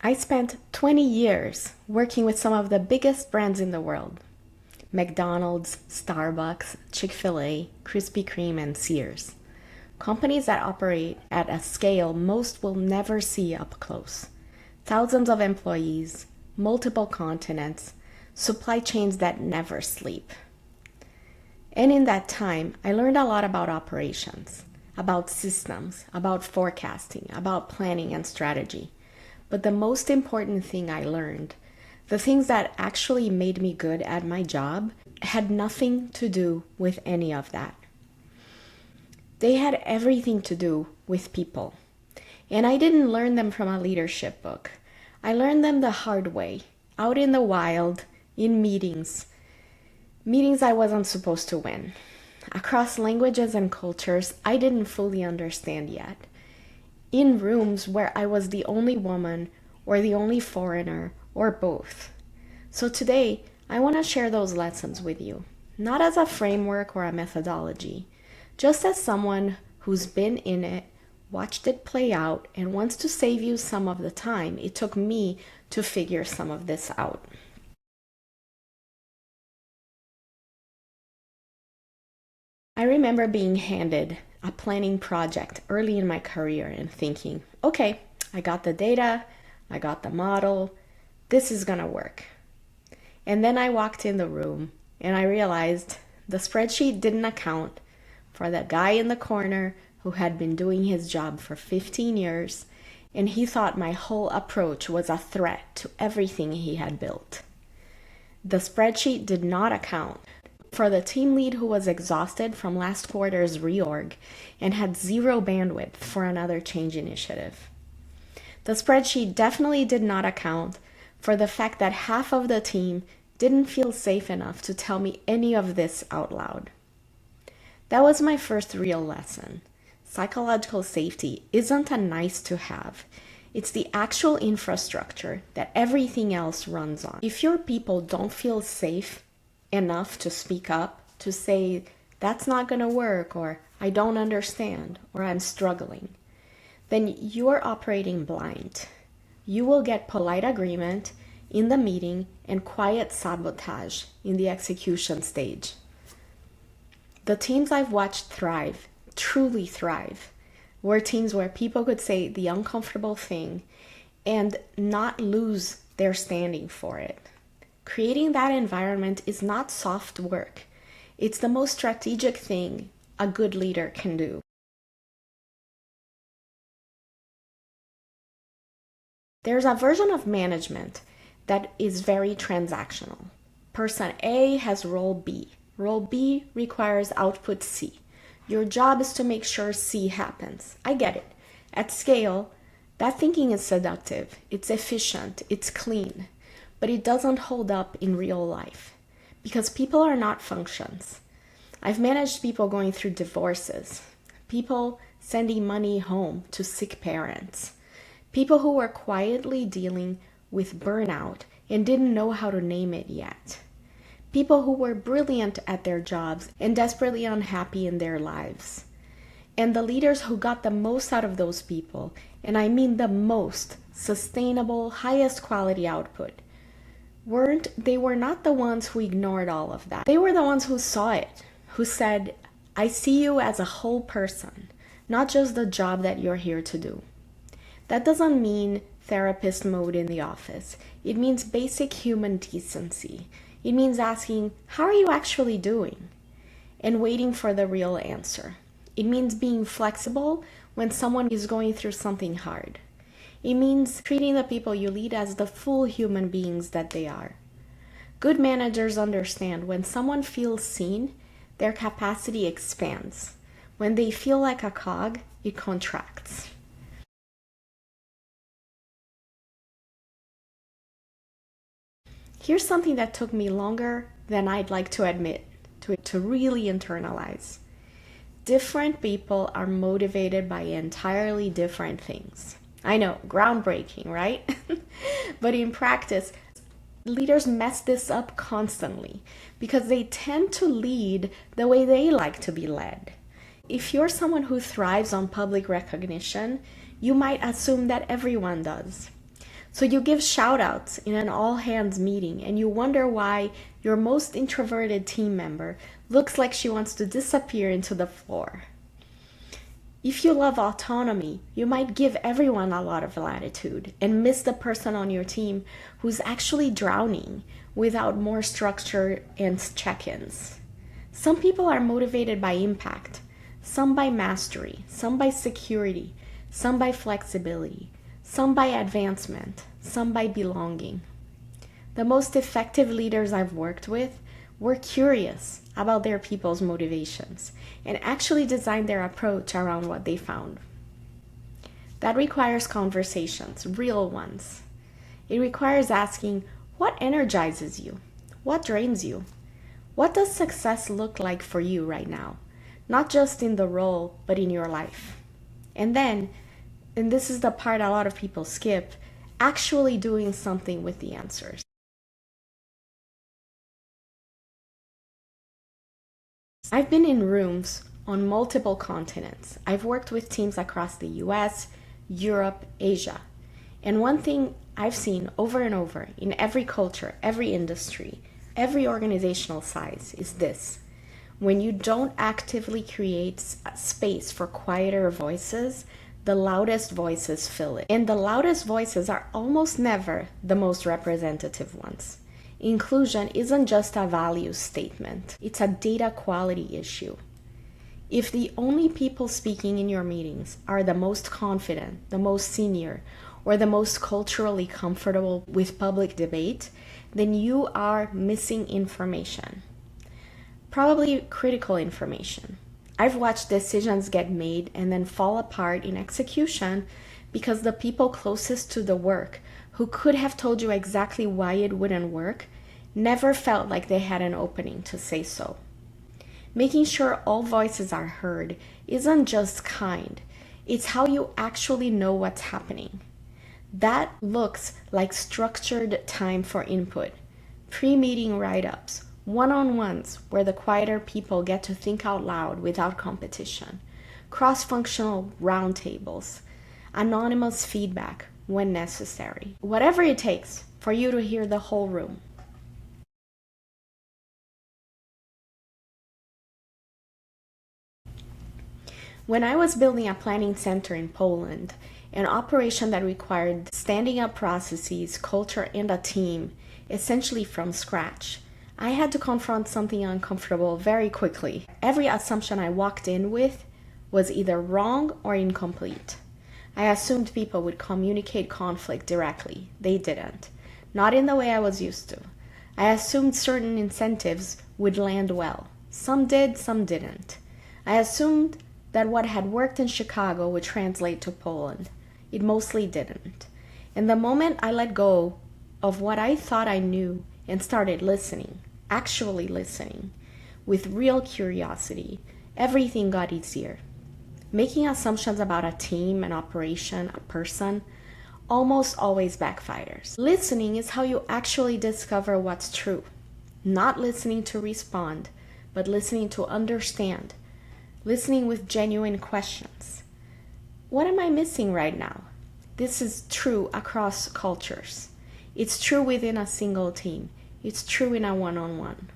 I spent 20 years working with some of the biggest brands in the world: McDonald's, Starbucks, Chick-Fil-A, Krispy Kreme, and Sears. Companies that operate at a scale most will never see up close. Thousands of employees, multiple continents, supply chains that never sleep. And in that time, I learned a lot about operations, about systems, about forecasting, about planning and strategy. But the most important thing I learned, the things that actually made me good at my job, had nothing to do with any of that. They had everything to do with people. And I didn't learn them from a leadership book. I learned them the hard way, out in the wild, in meetings I wasn't supposed to win, across languages and cultures I didn't fully understand yet, in rooms where I was the only woman or the only foreigner or both. So today, I want to share those lessons with you, not as a framework or a methodology, just as someone who's been in it, watched it play out, and wants to save you some of the time it took me to figure some of this out. I remember being handed a planning project early in my career and thinking, okay, I got the data, I got the model, this is gonna work. And then I walked in the room and I realized the spreadsheet didn't account for the guy in the corner who had been doing his job for 15 years, and he thought my whole approach was a threat to everything he had built. The spreadsheet did not account for the team lead who was exhausted from last quarter's reorg and had zero bandwidth for another change initiative. The spreadsheet definitely did not account for the fact that half of the team didn't feel safe enough to tell me any of this out loud. That was my first real lesson. Psychological safety isn't a nice to have. It's the actual infrastructure that everything else runs on. If your people don't feel safe enough to speak up, to say, that's not going to work, or I don't understand, or I'm struggling, then you're operating blind. You will get polite agreement in the meeting and quiet sabotage in the execution stage. The teams I've watched thrive, truly thrive, were teams where people could say the uncomfortable thing and not lose their standing for it. Creating that environment is not soft work. It's the most strategic thing a good leader can do. There's a version of management that is very transactional. Person A has role B. Role B requires output C. Your job is to make sure C happens. I get it. At scale, that thinking is seductive. It's efficient. It's clean. But it doesn't hold up in real life because people are not functions. I've managed people going through divorces, people sending money home to sick parents, people who were quietly dealing with burnout and didn't know how to name it yet, people who were brilliant at their jobs and desperately unhappy in their lives. And the leaders who got the most out of those people, and I mean the most sustainable, highest quality output, they were not the ones who ignored all of that. They were the ones who saw it, who said, I see you as a whole person, not just the job that you're here to do. That doesn't mean therapist mode in the office. It means basic human decency. It means asking, how are you actually doing? And waiting for the real answer. It means being flexible when someone is going through something hard. It means treating the people you lead as the full human beings that they are. Good managers understand when someone feels seen, their capacity expands. When they feel like a cog, it contracts. Here's something that took me longer than I'd like to admit, to really internalize. Different people are motivated by entirely different things. I know, groundbreaking, right? But in practice, leaders mess this up constantly because they tend to lead the way they like to be led. If you're someone who thrives on public recognition, you might assume that everyone does. So you give shout outs in an all hands meeting and you wonder why your most introverted team member looks like she wants to disappear into the floor. If you love autonomy, you might give everyone a lot of latitude and miss the person on your team who's actually drowning without more structure and check-ins. Some people are motivated by impact, some by mastery, some by security, some by flexibility, some by advancement, some by belonging. The most effective leaders I've worked with were curious about their people's motivations and actually designed their approach around what they found. That requires conversations, real ones. It requires asking, what energizes you? What drains you? What does success look like for you right now? Not just in the role, but in your life. And then, and this is the part a lot of people skip, actually doing something with the answers. I've been in rooms on multiple continents. I've worked with teams across the US, Europe, Asia. And one thing I've seen over and over in every culture, every industry, every organizational size is this. When you don't actively create space for quieter voices, the loudest voices fill it. And the loudest voices are almost never the most representative ones. Inclusion isn't just a value statement, it's a data quality issue. If the only people speaking in your meetings are the most confident, the most senior, or the most culturally comfortable with public debate, then you are missing information. Probably critical information. I've watched decisions get made and then fall apart in execution because the people closest to the work, who could have told you exactly why it wouldn't work, never felt like they had an opening to say so. Making sure all voices are heard isn't just kind, it's how you actually know what's happening. That looks like structured time for input, pre-meeting write-ups, one-on-ones where the quieter people get to think out loud without competition, cross-functional roundtables, anonymous feedback when necessary. Whatever it takes for you to hear the whole room. When I was building a planning center in Poland, an operation that required standing up processes, culture, and a team, essentially from scratch, I had to confront something uncomfortable very quickly. Every assumption I walked in with was either wrong or incomplete. I assumed people would communicate conflict directly. They didn't. Not in the way I was used to. I assumed certain incentives would land well. Some did, some didn't. I assumed that what had worked in Chicago would translate to Poland. It mostly didn't. And the moment I let go of what I thought I knew and started listening, actually listening, with real curiosity, everything got easier. Making assumptions about a team, an operation, a person, almost always backfires. Listening is how you actually discover what's true. Not listening to respond, but listening to understand. Listening with genuine questions. What am I missing right now? This is true across cultures. It's true within a single team. It's true in a one-on-one.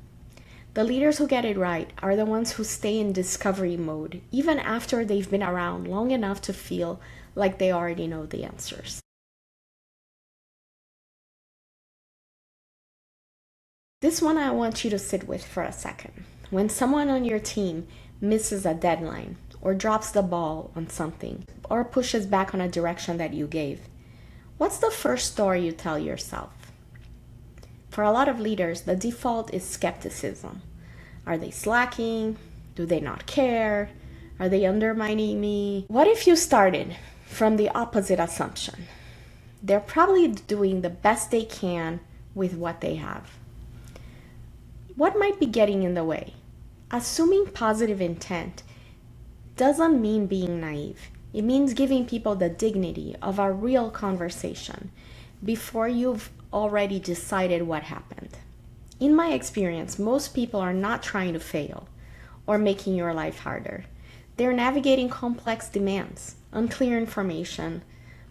The leaders who get it right are the ones who stay in discovery mode, even after they've been around long enough to feel like they already know the answers. This one I want you to sit with for a second. When someone on your team misses a deadline, or drops the ball on something, or pushes back on a direction that you gave, what's the first story you tell yourself? For a lot of leaders, the default is skepticism. Are they slacking? Do they not care? Are they undermining me? What if you started from the opposite assumption? They're probably doing the best they can with what they have. What might be getting in the way? Assuming positive intent doesn't mean being naive. It means giving people the dignity of a real conversation before you've already decided what happened. In my experience, most people are not trying to fail or making your life harder. They're navigating complex demands, unclear information,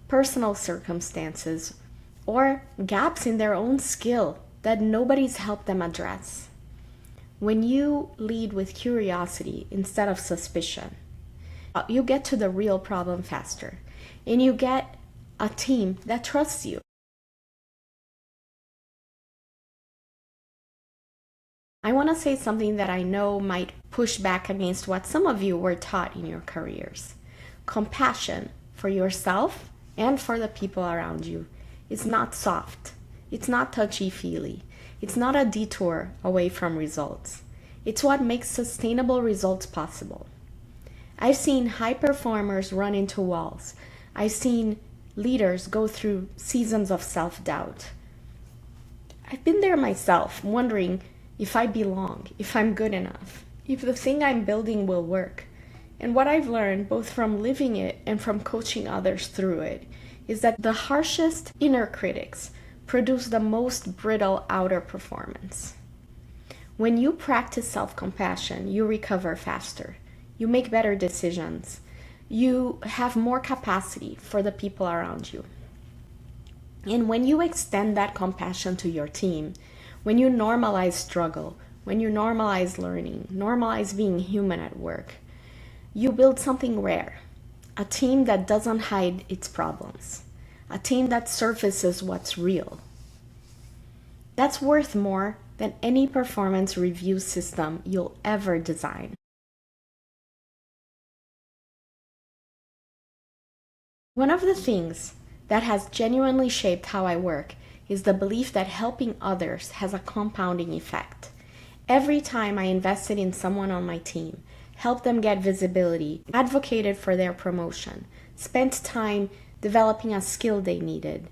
personal circumstances, or gaps in their own skill that nobody's helped them address. When you lead with curiosity instead of suspicion, you get to the real problem faster, and you get a team that trusts you. I want to say something that I know might push back against what some of you were taught in your careers. Compassion for yourself and for the people around you is not soft. It's not touchy-feely. It's not a detour away from results. It's what makes sustainable results possible. I've seen high performers run into walls. I've seen leaders go through seasons of self-doubt. I've been there myself, wondering if I belong, if I'm good enough, if the thing I'm building will work. And what I've learned, both from living it and from coaching others through it, is that the harshest inner critics produce the most brittle outer performance. When you practice self-compassion, you recover faster. You make better decisions. You have more capacity for the people around you. And when you extend that compassion to your team, when you normalize struggle, when you normalize learning, normalize being human at work, you build something rare. A team that doesn't hide its problems. A team that surfaces what's real. That's worth more than any performance review system you'll ever design. One of the things that has genuinely shaped how I work is the belief that helping others has a compounding effect. Every time I invested in someone on my team, helped them get visibility, advocated for their promotion, spent time developing a skill they needed,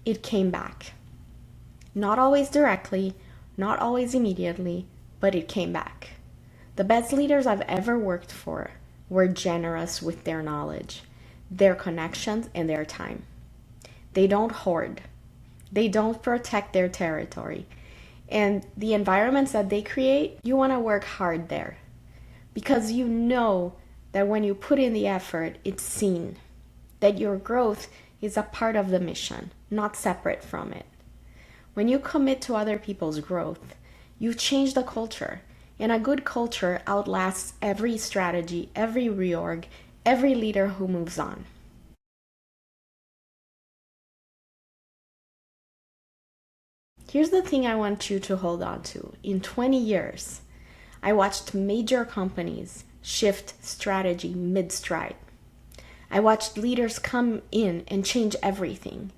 it came back. Not always directly, not always immediately, but it came back. The best leaders I've ever worked for were generous with their knowledge, their connections, and their time. They don't hoard. They don't protect their territory. And the environments that they create, you want to work hard there. Because you know that when you put in the effort, it's seen. That your growth is a part of the mission, not separate from it. When you commit to other people's growth, you change the culture. And a good culture outlasts every strategy, every reorg, every leader who moves on. Here's the thing I want you to hold on to. In 20 years, I watched major companies shift strategy mid-stride. I watched leaders come in and change everything,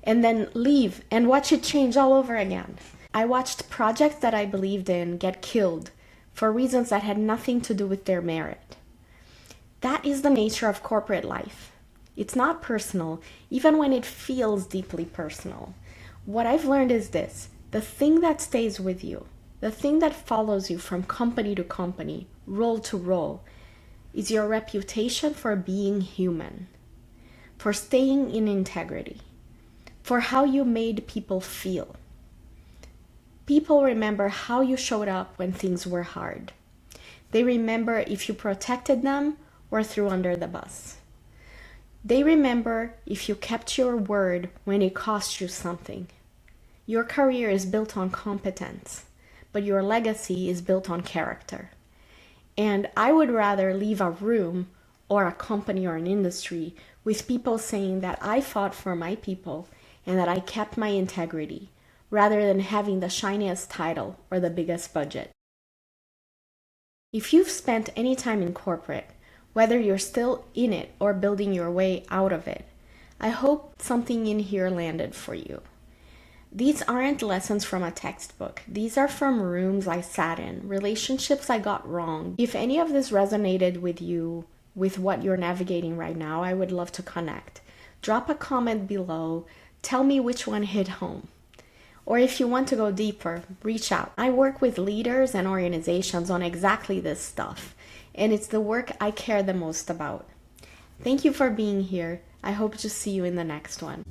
and then leave and watch it change all over again. I watched projects that I believed in get killed for reasons that had nothing to do with their merit. That is the nature of corporate life. It's not personal, even when it feels deeply personal. What I've learned is this: the thing that stays with you, the thing that follows you from company to company, role to role, is your reputation for being human, for staying in integrity, for how you made people feel. People remember how you showed up when things were hard. They remember if you protected them or threw under the bus. They remember if you kept your word when it cost you something. Your career is built on competence, but your legacy is built on character. And I would rather leave a room or a company or an industry with people saying that I fought for my people and that I kept my integrity, rather than having the shiniest title or the biggest budget. If you've spent any time in corporate, whether you're still in it or building your way out of it, I hope something in here landed for you. These aren't lessons from a textbook. These are from rooms I sat in, relationships I got wrong. If any of this resonated with you, with what you're navigating right now, I would love to connect. Drop a comment below. Tell me which one hit home. Or if you want to go deeper, reach out. I work with leaders and organizations on exactly this stuff, and it's the work I care the most about. Thank you for being here. I hope to see you in the next one.